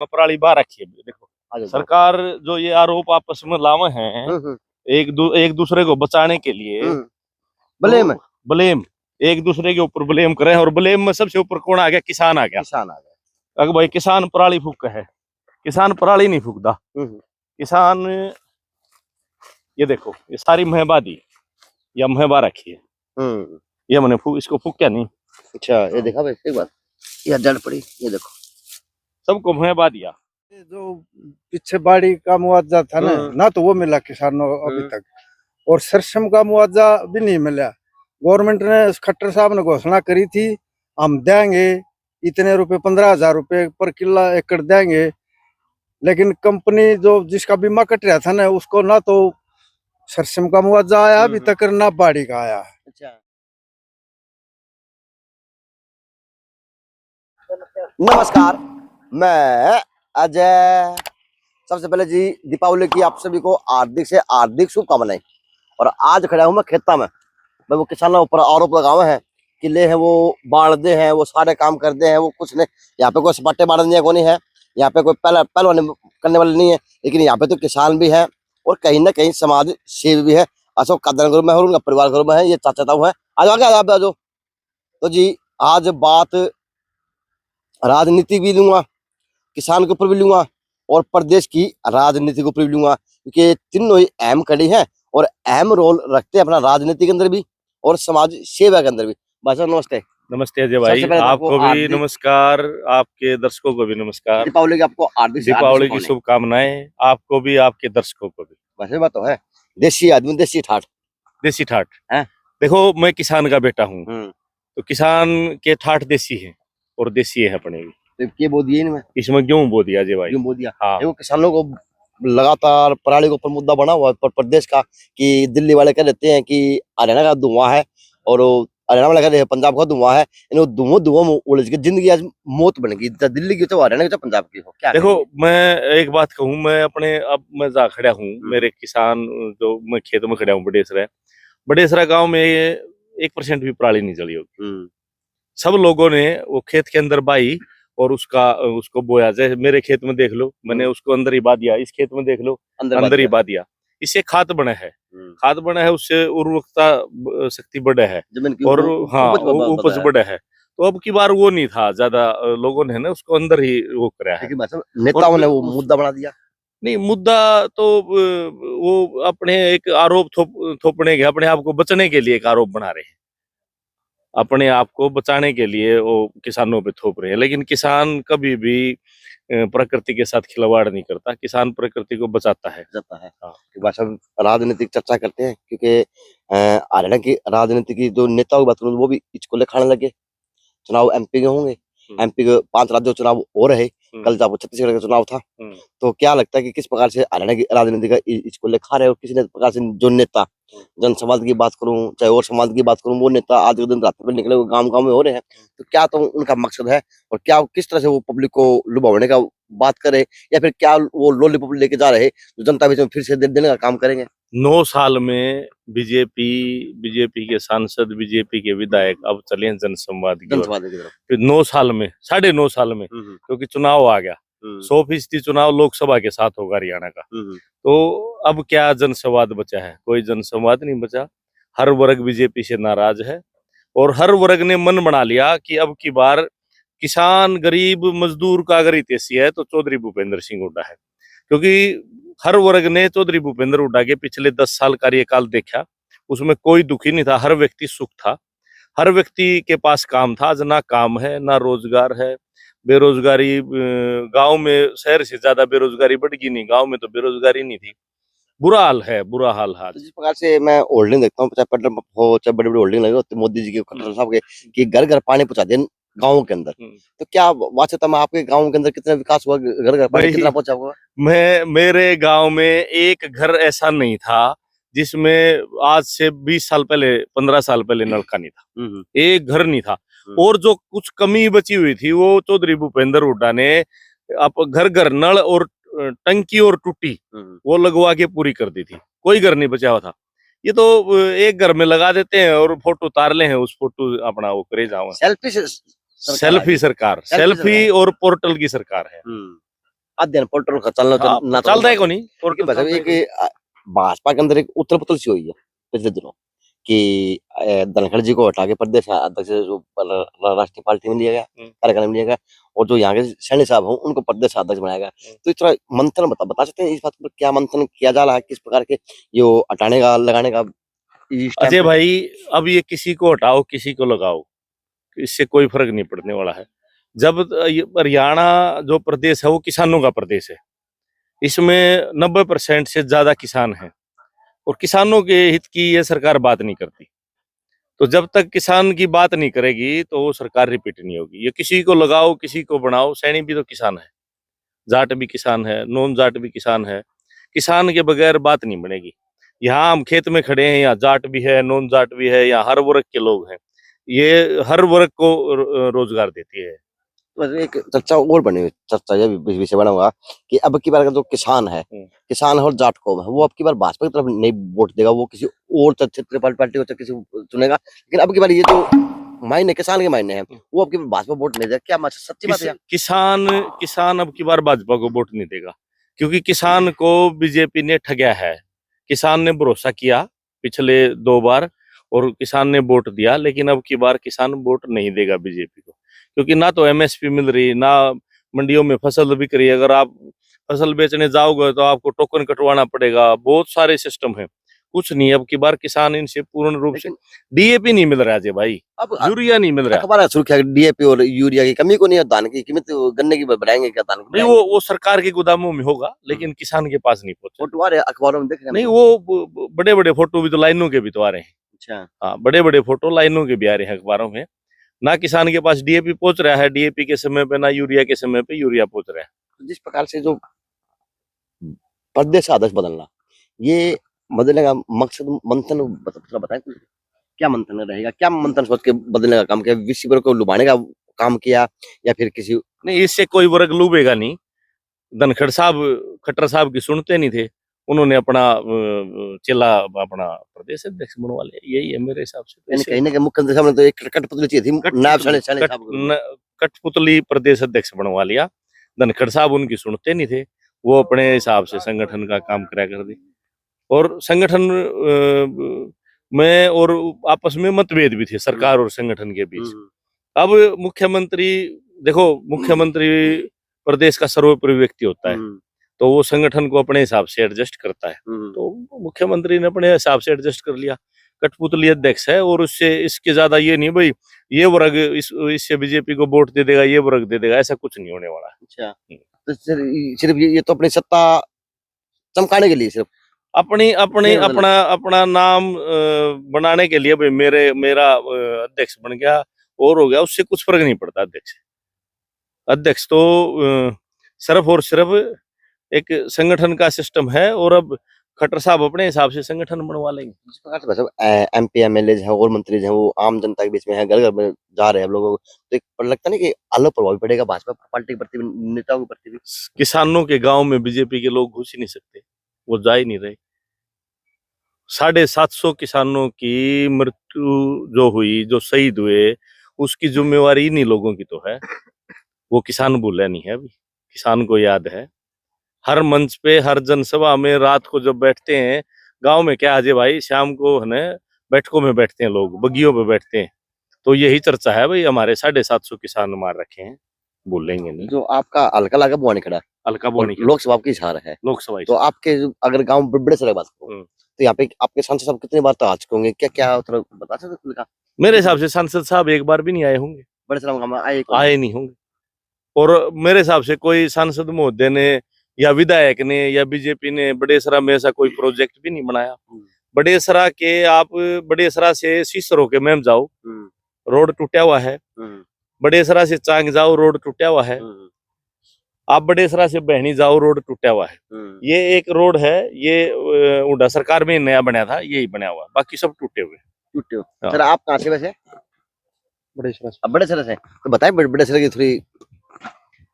पराली बाहर रखी है। देखो सरकार जो ये आरोप आपस में लावे हैं एक दूसरे को बचाने के लिए, ब्लेम ब्लेम एक दूसरे के ऊपर ब्लेम करे, और ब्लेम में सबसे ऊपर कौन आ गया? किसान आ गया। अगर भाई किसान पराली फूक है, किसान पराली नहीं फूकता। किसान ये देखो, ये सारी महबादी या महबा रखी है, ये मैंने इसको फूक क्या नहीं। अच्छा ये देखा भाई एक बार, ये जड़ पड़ी, ये देखो सबको महबा दिया। जो पीछे बाड़ी का मुआवजा था ना तो वो मिला किसानों अभी तक, और सरसम का मुआवजा भी नहीं मिला। गवर्नमेंट ने, खट्टर साहब ने घोषणा करी थी हम देंगे इतने रुपए, 15,000 रुपए पर किला एकड़ देंगे, लेकिन कंपनी जो जिसका बीमा कट रहा था ना उसको ना तो सरसम का मुआवजा आया अभी तक, ना बाड़ी का आया। अच्छा नमस्कार, मैं अजय। सबसे पहले जी दीपावली की आप सभी को हार्दिक से हार्दिक शुभकामनाएं। और आज खड़ा हूं मैं खेता में। मैं वो किसानों पर आरोप लगावे हैं कि ले है वो बाढ़ हैं, वो सारे काम करते हैं, वो कुछ नहीं। यहाँ पे कोई सपाटे बाढ़ को नहीं है, यहाँ पे कोई पहलवानी करने वाले नहीं है, लेकिन यहाँ पे तो किसान भी है और कहीं ना कहीं समाज सेवी भी है। अशोक कादर ग्रुप में है और उनका परिवार ग्रुप में है, ये चाचा ताऊ है। आज आगे आप आ जाओ। तो जी आज बात राजनीति भी लूंगा, किसान के ऊपर भी लूंगा और प्रदेश की राजनीति के ऊपर भी लूंगा, क्योंकि तीनों ही अहम कड़ी हैं और अहम रोल रखते हैं अपना राजनीति के अंदर भी और समाज सेवा के अंदर भी। भाई साहब नमस्ते। नमस्ते अजय भाई, आपको भी नमस्कार, आपके दर्शकों को भी नमस्कार। दीपावली की आपको दीपावली की शुभकामनाएं आपको भी, आपके दर्शकों को भी। वैसे बात तो है, देसी आदमी देसी ठाठ है। देखो मैं किसान का बेटा हूँ, तो किसान के ठाठ देसी है और देसी है अपने भी। तो बो दिए इनमें, इसमें गेहूं बो दिया अजय भाई, गेहूं बो दिया। हाँ। देखो किसानों को लगातार पराली के ऊपर मुद्दा बना हुआ है प्रदेश का, कि दिल्ली वाले कह देते हैं कि हरियाणा का धुआं है और हरियाणा वाले कहते हैं पंजाब का धुआं है। इन धुआं में उलझ के जिंदगी आज मौत बन गई, दिल्ली की तो हरियाणा की तो पंजाब की हो। क्या देखो मैं एक बात कहूँ, मैं अपने अब मैं जा खड़ा हूँ, मेरे किसान जो मैं खेत में खड़ा हूँ बड़ेसरा गांव में 1% भी पराली नहीं जली होगी। सब लोगों ने वो खेत के अंदर बाई और उसको बोया। जैसे मेरे खेत में देख लो, मैंने उसको अंदर ही बा दिया, इस खेत में देख लो अंदर ही बा दिया। इससे खाद बना है, उससे उर्वरकता शक्ति बढ़े है और हाँ उपज बढ़े है। तो अब की बार वो नहीं था, ज्यादा लोगों ने ना उसको अंदर ही वो करा है। नेताओं ने वो मुद्दा बना दिया। नहीं, मुद्दा तो वो अपने एक आरोप थोपने के, अपने आप को बचने के लिए एक आरोप बना रहे हैं, अपने आप को बचाने के लिए वो किसानों पे थोप रहे हैं। लेकिन किसान कभी भी प्रकृति के साथ खिलवाड़ नहीं करता, किसान प्रकृति को बचाता है। हाँ। राजनीतिक चर्चा करते हैं, क्योंकि हरियाणा की राजनीति की जो नेताओं की बात करूँ वो भी इसको ले खाने लगे। चुनाव एमपी के होंगे, एमपी के 5 राज्यों चुनाव हो रहे, कल जब छत्तीसगढ़ का चुनाव था। तो क्या लगता है कि किस प्रकार से हरियाणा की राजनीति का इसको ले खा रहे, और किसी प्रकार से जो नेता, जन समाज की बात करूं चाहे और समाज की बात करूं, वो नेता आज के दिन रात में निकले गांव में हो रहे हैं। तो क्या तो उनका मकसद है और क्या किस तरह से वो पब्लिक को लुभाने का बात करे, या फिर क्या वो लॉलीपॉप लेके जा रहे जो जनता बीच में फिर से देने का काम करेंगे? 9 साल में बीजेपी के सांसद, बीजेपी के विधायक अब चले जनसंवाद की तरफ। 9 साल में, 9.5 साल में, क्योंकि चुनाव आ गया, 100% चुनाव लोकसभा के साथ होगा हरियाणा का। तो अब क्या जनसंवाद बचा है? कोई जनसंवाद नहीं बचा। हर वर्ग बीजेपी से नाराज है और हर वर्ग ने मन बना लिया कि अब की बार किसान, गरीब, मजदूर का अगर हितैषी है तो चौधरी भूपेंद्र सिंह हुड्डा है। क्योंकि हर वर्ग ने चौधरी भूपेंद्र हुड्डा के पिछले 10 साल कार्यकाल देखा, उसमें कोई दुखी नहीं था, हर व्यक्ति सुख था, हर व्यक्ति के पास काम था। आज ना काम है, ना रोजगार है, बेरोजगारी गांव में शहर से ज्यादा बेरोजगारी बढ़ गई, नहीं गांव में तो बेरोजगारी नहीं थी। बुरा हाल है, बुरा हाल है। जिस प्रकार से मैं होल्डिंग देखता हूँ, चाहे पेट्रोल पंप हो चाहे बड़ी बड़ी होल्डिंग लगे होती, मोदी जी के, खट्टर साहब के, कि घर घर पानी पहुंचा दें गाँव के अंदर। तो क्या वास्तव में आपके गाँव के अंदर कितना विकास हुआ, घर घर पानी कितना पहुंचा हुआ? मेरे गाँव में एक घर ऐसा नहीं था जिसमें आज से 20 साल पहले, 15 साल पहले नलका नहीं था, एक घर नहीं था। और जो कुछ कमी बची हुई थी वो चौधरी भूपेंद्र हुड्डा ने घर घर नल और टंकी और टूटी वो लगवा के पूरी कर दी थी, कोई घर नहीं बचा हुआ था। ये तो एक घर में लगा देते हैं और फोटो उतार ले हैं, उस फोटो अपना वो करे जाओ। सेल्फी सरकार, सेल्फी और पोर्टल की सरकार है। अध्ययन पेट्रोल का चलना हाँ, ना चल रहा है को नहीं और कि मतलब एक भाजपा के अंदर एक उथल पुथल सी हुई है पिछले दिनों कि धनखड़ जी को हटा के प्रदेश अध्यक्ष जो राष्ट्रीय पार्टी में लिया गया, कार्यक्रम में लिया गया, और जो यहाँ के सैनी साहब हो उनको प्रदेश अध्यक्ष बनाया गया। तो इतना मंथन बता सकते हैं इस बात पर, क्या मंथन किया जा रहा है, किस प्रकार के ये हटाने का लगाने का? अजय भाई, अब ये किसी को हटाओ किसी को लगाओ, इससे कोई फर्क नहीं पड़ने वाला है। जब हरियाणा जो प्रदेश है वो किसानों का प्रदेश है, इसमें 90% से ज्यादा किसान हैं और किसानों के हित की ये सरकार बात नहीं करती। तो जब तक किसान की बात नहीं करेगी तो वो सरकार रिपीट नहीं होगी। ये किसी को लगाओ किसी को बनाओ, सैनी भी तो किसान है, जाट भी किसान है, नॉन जाट भी किसान है, किसान के बगैर बात नहीं बनेगी। यहाँ हम खेत में खड़े हैं, यहाँ जाट भी है, नॉन जाट भी है, यहाँ हर वर्ग के लोग हैं, ये हर वर्ग को रोजगार देती है। तो एक चर्चा और बनी हुई, चर्चा ये विषय बना हुआ कि अब की बार का जो किसान है, किसान और जाट कौम है, वो अब की बार भाजपा की तरफ नहीं वोट देगा, वो किसी और क्षेत्रीय पार्टी को किसी चुनेगा। लेकिन अब की बार ये जो मायने किसान के मायने हैं, वो अब की बार भाजपा वोट नहीं देगा। क्या सच्ची बात है? किसान अब की बार भाजपा को वोट नहीं देगा, क्योंकि किसान को बीजेपी ने ठगया है। किसान ने भरोसा किया पिछले 2 बार और किसान ने वोट दिया, लेकिन अब की बार किसान वोट नहीं देगा बीजेपी को, क्योंकि ना तो एमएसपी मिल रही, ना मंडियों में फसल बिक रही। अगर आप फसल बेचने जाओगे तो आपको टोकन कटवाना पड़ेगा, बहुत सारे सिस्टम है, कुछ नहीं। अब की बार किसान इनसे पूर्ण रूप से डीएपी नहीं मिल रहा है भाई, अब यूरिया नहीं मिल रहा। अखबार सुर्खियां डीएपी और यूरिया की कमी को नहीं है, धान की कीमत गन्ने की बढ़ाएंगे क्या? धान नहीं, वो सरकार के गोदामों में होगा, लेकिन किसान के पास नहीं पहुंचा। फोटो आ रहे अखबारों में देख रहे हैं? नहीं, वो बड़े बड़े फोटो भी तो लाइनों के भी तो आ रहे हैं। अच्छा, हाँ, बड़े बड़े फोटो लाइनों के भी आ रहे हैं अखबारों में। ना किसान के पास डीएपी पहुंच रहा है डीएपी के समय पे, ना यूरिया के समय पे यूरिया पहुंच रहा है। जिस प्रकार से जो प्रदेश अध्यक्ष बदलना, ये बदलने का मकसद मंथन बताएं, क्या मंथन रहेगा? क्या मंथन सोच के बदलने का काम किया? विश्व वर्ग को लुभाने का काम किया या फिर किसी? नहीं, इससे कोई वर्ग लुभेगा नहीं। धनखड़ साहब खट्टर साहब की सुनते नहीं थे, उन्होंने अपना चेला अपना प्रदेश अध्यक्ष बनवा लिया, यही है मेरे हिसाब से। कहीं ना कहीं मुख्यमंत्री साहब ने तो एक कठपुतली चाहिए थी, नायब कठपुतली प्रदेश अध्यक्ष बनवा लिया। धनखड़ साहब उनकी सुनते नहीं थे, वो अपने हिसाब से संगठन का काम करा कर दी, और संगठन में और आपस में मतभेद भी थे सरकार और संगठन के बीच। अब मुख्यमंत्री देखो, मुख्यमंत्री प्रदेश का सर्वोपरि व्यक्ति होता है, तो वो संगठन को अपने हिसाब से एडजस्ट करता है। तो मुख्यमंत्री ने अपने हिसाब से एडजस्ट कर लिया, कठपुतली अध्यक्ष है, और उससे इसके ज्यादा ये नहीं भाई ये वर्ग इससे बीजेपी को वोट दे देगा, ये वर्ग दे देगा, ऐसा कुछ नहीं होने वाला। अच्छा, तो सिर्फ ये तो अपनी सत्ता चमकाने के लिए, सिर्फ अपना नाम बनाने के लिए, भाई मेरा अध्यक्ष बन गया और हो गया, उससे कुछ फर्क नहीं पड़ता। अध्यक्ष तो सिर्फ और सिर्फ एक संगठन का सिस्टम है, और अब खट्टर साहब अपने हिसाब से संगठन बनवा लेंगे। जिस प्रकार से एमपी एमएलए हैं और मंत्री हैं, वो आम जनता के बीच में है, घर घर में जा रहे हैं लोगों को, तो एक लगता नहीं कि अलग प्रभाव पड़ेगा भाजपा पार्टी के प्रति, नेताओं के प्रति भी? किसानों के गांव में बीजेपी के लोग घुस ही नहीं सकते, वो जा ही नहीं रहे। 750 किसानों की मृत्यु जो हुई, जो शहीद हुए, उसकी जिम्मेवारी इन्हीं लोगों की तो है। वो किसान भूला नहीं है, अभी किसान को याद है। हर मंच पे, हर जनसभा में रात को जब बैठते हैं गांव में, क्या अजय भाई, शाम को है ना बैठकों में बैठते हैं लोग, बगियों पे बैठते हैं, तो यही चर्चा है भाई, हमारे 750 किसान मार रखे हैं, भूलेंगे नहीं। जो आपका हल्का लगा बुआनी खड़ा, हल्का बुआनी लोकसभा की इशारा है, लोकसभा, तो आपके अगर गाँव बड़े सड़क बात करो तो यहाँ पे आपके सांसद साहब कितनी बार तो आ चुके होंगे, क्या क्या बता सकते? मेरे हिसाब से सांसद साहब एक बार भी नहीं आए होंगे, बड़े सड़क आए नहीं होंगे, और मेरे हिसाब से कोई सांसद महोदय ने या विधायक ने या बीजेपी ने बड़ेसरा में ऐसा कोई प्रोजेक्ट भी नहीं बनाया। बड़ेसरा के, आप बड़ेसरा से सीसरो के मेम जाओ, रोड टूटा हुआ है। बड़ेसरा से चांग जाओ, रोड टूटा हुआ है। आप बड़ेसरा से बहनी जाओ, रोड टूटा हुआ है। ये एक रोड है, ये उड़ा सरकार में नया बनाया था, यही बना हुआ, बाकी सब टूटे हुए। सर आप कहाँ से वैसे? बड़ेसरा से। तो बताएं बड़ेसरा की थोड़ी,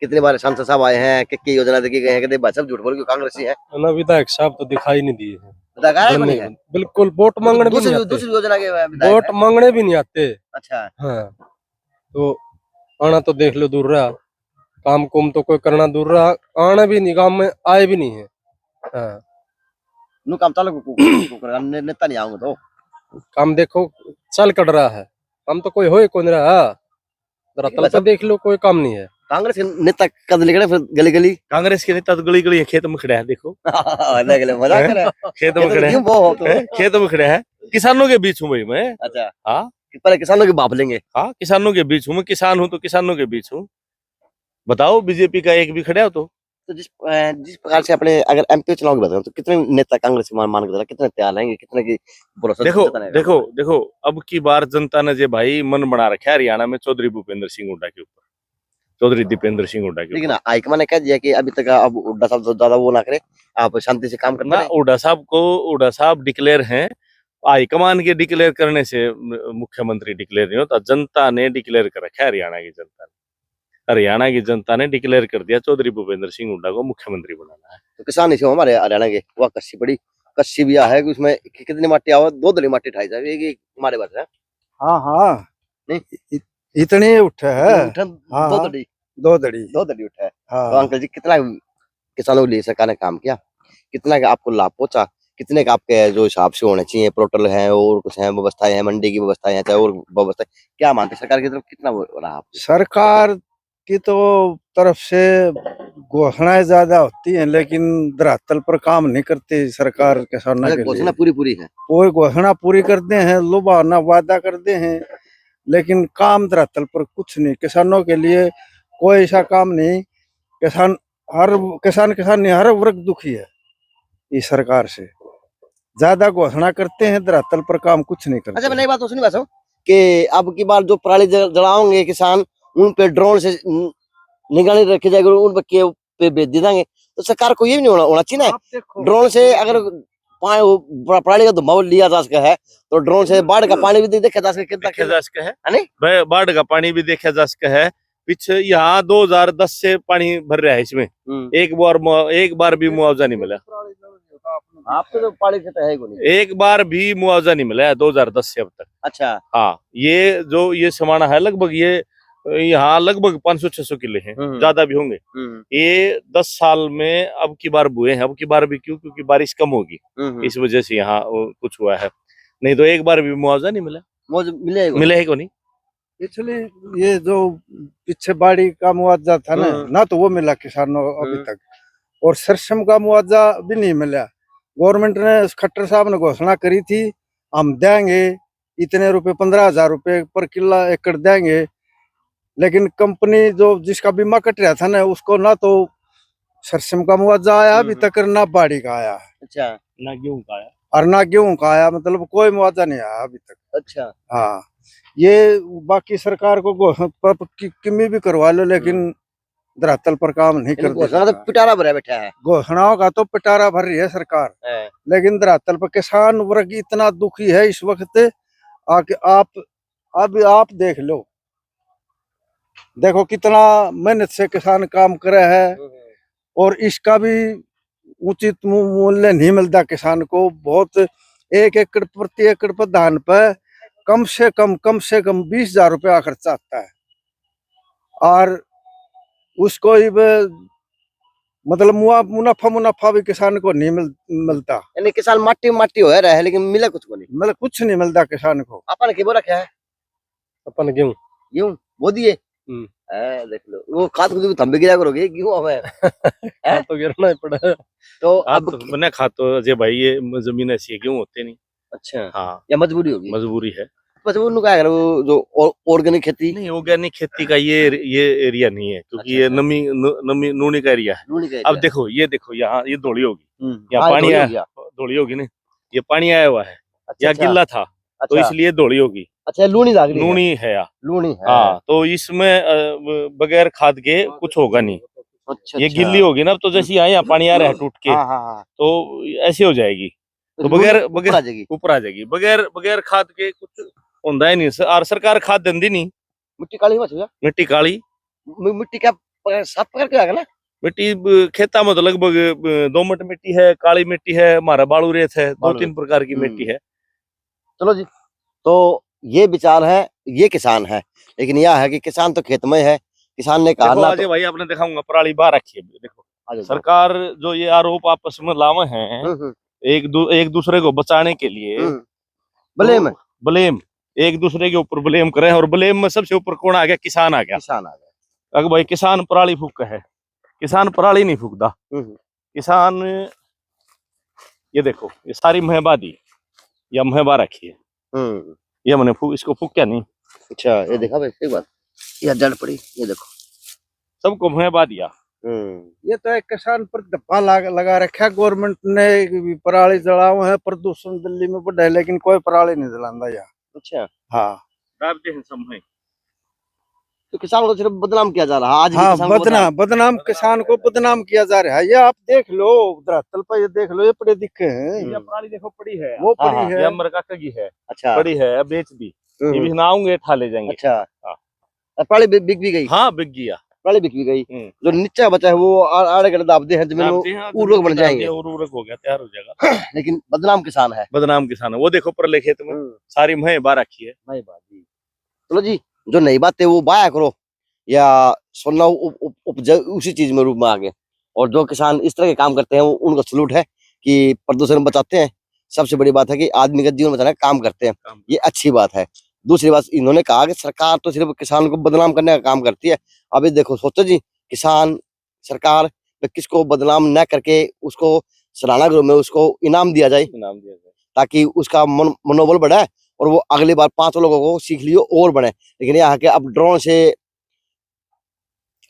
कितने बार सांसद साहब आए हैं, क्या योजना देखी गई है? कहते भाई साहब झूठ बोल के कांग्रेसी है ना, विधायक साहब तो दिखाई नहीं दिए हैं, बिल्कुल वोट मांगने भी नहीं आते। दूसरी योजना के वोट मांगने भी नहीं आते। अच्छा, हाँ, तो आना तो देख लो दूर रहा। काम कुम तो कोई करना दूर रहा, आना भी नहीं, काम में आए भी नहीं है। हाँ, नु काम चालू नेता नहीं आऊंगा तो काम देखो चल कट रहा है, काम तो कोई हो कौन रहा, जरा तल पे देख लो, कोई काम नहीं है। कांग्रेस के नेता कद निकले फिर गली गली कांग्रेस के नेता तो गली गली खेत में खड़ा है, देखो मजाक कर रहा है। खेत में खड़ा है, क्यों वो हो तो? खेत में खड़ा है, किसानों के बीच हूँ भाई मैं। अच्छा हाँ पहले किसानों की बाप लेंगे। हाँ, किसानों के बीच हूँ मैं, किसान हूँ तो किसानों के बीच हूँ। बताओ बीजेपी का एक भी खड़ा हो तो जिस प्रकार से अपने अगर एमपी चुनाव की बात करें तो कितने नेता कांग्रेस के मान के चला, कितने तैयार रहेंगे, कितने की भरोसा देखो जताने का? देखो देखो, अब की बार जनता ने जो भाई मन बना रखा है हरियाणा में चौधरी भूपेंद्र सिंह हुड्डा के ऊपर, चौधरी दीपेंद्र सिंह हुड्डा के लेकिन ऊपर। हाईकमान ने कह दिया कि अभी तक अब हुड्डा साहब ज्यादा वो ना करे, आप शांति से काम करना। हुड्डा साहब डिक्लेयर हैं, हाईकमान के डिक्लेयर करने से मुख्यमंत्री डिक्लेयर नहीं होता, जनता ने डिक्लेयर कर रखा है, हरियाणा की जनता ने डिक्लेयर कर दिया चौधरी भूपेंद्र सिंह हुड्डा को मुख्यमंत्री बनाना है। तो किसान इसे हमारे हरियाणा के वह कस्सी पड़ी, कस्सी भी है कि उसमें कितनी माटी आवा, 2 दली माटी ठाई जाए, एक हमारे बात है। हाँ हाँ नहीं इतने उठे है। हाँ, 2 दली 2 दड़ी। 2 दली उठा है। तो हाँ अंकल जी कितना किसानों के लिए सरकार ने काम किया, कितना का आपको लाभ पहुंचा, कितने का आपके जो हिसाब से होने चाहिए, पोर्टल है और कुछ है व्यवस्थाएं है, मंडी की व्यवस्थाएं है, चाहे और व्यवस्था, क्या मानते सरकार की तरफ कितना वो रहा आपको? सरकार की तो तरफ से घोषणाएं ज्यादा होती हैं लेकिन धरातल पर काम नहीं करती सरकार किसानों के घोषणा लिए। पूरी है। कोई घोषणा पूरी करते हैं, लुभावना वादा करते हैं, लेकिन काम धरातल पर कुछ नहीं। किसानों के लिए कोई ऐसा काम नहीं। किसान नहीं, हर वर्ग दुखी है इस सरकार से। ज्यादा घोषणा करते हैं, धरातल पर काम कुछ नहीं करते। अच्छा मैंने एक बात तो सुनी बस कि अब की बार जो पराली जलाओगे किसान, उन पे ड्रोन से निगरानी रखी जाएगी, उन पे भेज दी देंगे, तो सरकार को ये भी नहीं होना चाहिए ना। ड्रोन से अगर पराली का धुआं लिया जा सका है तो ड्रोन से बाढ़ का पानी भी देखा जा सके, देखा जा सका है, बाढ़ का पानी भी देखा जा सका है। पीछे यहाँ 2010 से पानी भर रहा है इसमें, एक बार भी मुआवजा नहीं मिला, आपको तो पानी खाता है कोई, एक बार भी मुआवजा नहीं मिला है 2010 से अब तक। अच्छा हाँ, ये समाना है लगभग, ये यहाँ लगभग 500-600 किले हैं, ज्यादा भी होंगे। ये 10 साल में अब की बार बुए हैं, अब की बार भी क्योंकि बारिश कम होगी, इस वजह से यहाँ कुछ हुआ है, नहीं तो एक बार भी मुआवजा नहीं मिला। मिले है को नहीं। पिछले ये जो पीछे बाढ़ी का मुआवजा था ना तो वो मिला किसानों अभी तक, और सरसम का मुआवजा भी नहीं मिला। गवर्नमेंट ने, खट्टर साहब ने घोषणा करी थी हम देंगे इतने रुपए, 15,000 रुपए पर किला एकड़ देंगे, लेकिन कंपनी जो जिसका बीमा कट रहा था ना उसको ना तो सरसम का मुआवजा आया अभी तक, ना बाढ़ी का आया। अच्छा, ना गेहूं का आया और ना गेहूं का आया, मतलब कोई मुआवजा नहीं आया अभी तक। अच्छा हाँ, ये बाकी सरकार को किमी भी करवा लो लेकिन धरातल पर काम नहीं करती। पिटारा भरा बैठा है, घोषणाओं का तो पिटारा भर रही है सरकार, लेकिन धरातल पर किसान वर्ग इतना दुखी है इस वक्त। आके आप देख लो, देखो कितना मेहनत से किसान काम करे है और इसका भी उचित मूल्य नहीं मिलता किसान को। बहुत 1 एकड़ प्रति एकड़ पर धान पर कम से कम 20,000 रुपया खर्चा आता है, और उसको मतलब मुनाफा भी किसान को नहीं मिलता। यानी किसान माटी हो रहा है लेकिन मिला कुछ को नहीं, मतलब कुछ नहीं मिलता किसान को। अपन के बोला क्या है, अपन गेहूं वो दिए देख लो, वो खाद खुद थम्बे गिरा करोगे गेहूं हमें तो गिरना ही पड़ा। तो अब बने खातो अजय भाई, ये जमीन ऐसी है, गेहूं होते नहीं। अच्छा हाँ, या मजबूरी होगी, मजबूरी है। बस वो क्या करो, जो ऑर्गेनिक खेती नहीं, ऑर्गेनिक खेती का ये एरिया नहीं है, क्योंकि ये नमी नूनी का एरिया है। अब देखो यहाँ ये धोली होगी, यहाँ पानी आया, धोली होगी ना, ये पानी आया हुआ है, यहाँ गिल्ला था तो इसलिए धोली होगी। अच्छा, लूनी है या लूनी है। हाँ, तो इसमें बगैर खाद के कुछ होगा नहीं। अच्छा, ये गिल्ली होगी ना, तो जैसे यहाँ पानी आ रहा है टूट के, तो ऐसे हो जाएगी, तो बगैर ऊपर आ जाएगी, बगैर खाद के कुछ होता है नहीं। और सरकार खाद देंदी नहीं। मिट्टी काली मत हो, मिट्टी काली, मिट्टी क्या 7 प्रकार के आगे ना, मिट्टी खेता में तो लगभग दोमट मिट्टी है, काली मिट्टी है, हमारा बालू रेत है, 2-3 प्रकार की मिट्टी है। चलो जी, तो ये विचार है, ये किसान है, लेकिन यह है कि किसान तो खेत में है, किसान ने कहा देखो ना अजय भाई आपने देखा होगा पराली बाहर रखी है, देखो तो सरकार जो ये आरोप आपस में लावे हैं एक दूसरे को बचाने के लिए, ब्लेम ब्लेम एक दूसरे के ऊपर ब्लेम करें, और ब्लेम में सबसे ऊपर कौन आ गया? किसान आ गया। किसान आ गए। अगर भाई किसान पराली फूक है, किसान पराली नहीं फूकता, किसान ये देखो ये सारी महबादी या महबा रखी है, ये मैंने इसको फूक क्या नहीं। अच्छा ये देखा भाई एक बार, ये जड़ पड़ी, ये देखो सबको महबा दिया। ये तो एक किसान पर धब्बा लगा रखा गवर्नमेंट ने, पराली जलाओ है, प्रदूषण दिल्ली में बढ़ा है, लेकिन कोई पराली नहीं जलाता यहाँ। अच्छा हाँ तो किसान को सिर्फ बदनाम किया जा रहा है आज भी। हाँ, किसान को बदनाम किसान को बदनाम किया जा रहा है। ये आप देख लो धरातल पर, ये देख लो, ये पड़े दिखे हैं, ये पराली देखो पड़ी है, वो हाँ, पड़ी हाँ, है, ये अमर काका की है, अच्छा पड़ी है, अब बेच दी, ये भी नहाऊंगे ठा ले जाएंगे। अच्छा हाँ। पराली बिक भी गई। हाँ बिक गया, पराली बिक भी गई। जो नीचा बचा है वो आड़े गड़े दाबते हैं जमीन, उर्वरक बन जाएंगे, उर्वरक हो गया, तैयार हो जाएगा। लेकिन बदनाम किसान है। बदनाम किसान है, वो देखो परले खेत में सारी मह बार रखी है। चलो जी, जो नई बात है वो बाया करो या सुनना उसी चीज में रूप में आगे, और जो किसान इस तरह के काम करते हैं वो उनका सलूट है कि प्रदूषण बचाते हैं। सबसे बड़ी बात है कि आदमी का जीवन बचाने का काम करते हैं, ये अच्छी बात है। दूसरी बात इन्होंने कहा कि सरकार तो सिर्फ किसान को बदनाम करने का काम करती है। अभी देखो सोचो जी, किसान सरकार किसको बदनाम न करके उसको सराहना गृह में उसको इनाम दिया जाए, ताकि उसका मनोबल बढ़े और वो अगली बार 5 लोगों को सीख लियो और बढ़े। लेकिन यहाँ के अब ड्रोन से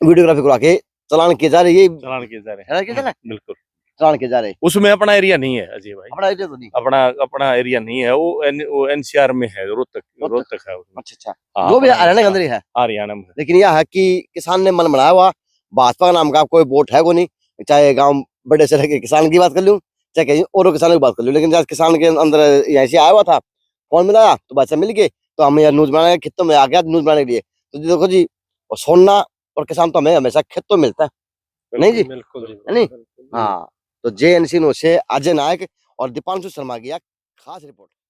वीडियोग्राफी करा के चलान किए जा रहे, ये चलान किए जा रहे है बिल्कुल चलान किए जा रहे। उसमें अपना एरिया नहीं है अजय भाई, अपना एरिया तो नहीं, अपना एरिया नहीं है, वो एनसीआर में है, रोहतक है उसमें। अच्छा हाँ, जो भी हरियाणा के अंदर ही है, हरियाणा में। लेकिन यह है कि किसान ने मन बनाया हुआ, भाजपा नाम का कोई वोट है को नहीं, चाहे गांव बड़े शहर के किसान की बात कर लूं, चाहे कहीं और किसानों की बात कर लूं, लेकिन जब किसान के अंदर यहाँ से आया हुआ था, फोन मिलाया तो बादशाह मिल गए, तो हम यार न्यूज बनाने खेतों में आ गया न्यूज बनाने के लिए। तो जी देखो जी, और सोना और किसान तो हमें हमेशा खेतों मिलता है, नहीं जी? बिल्कुल नहीं। हाँ, तो JNC न्यूज़ से अजय नायक और दीपांशु शर्मा की खास रिपोर्ट।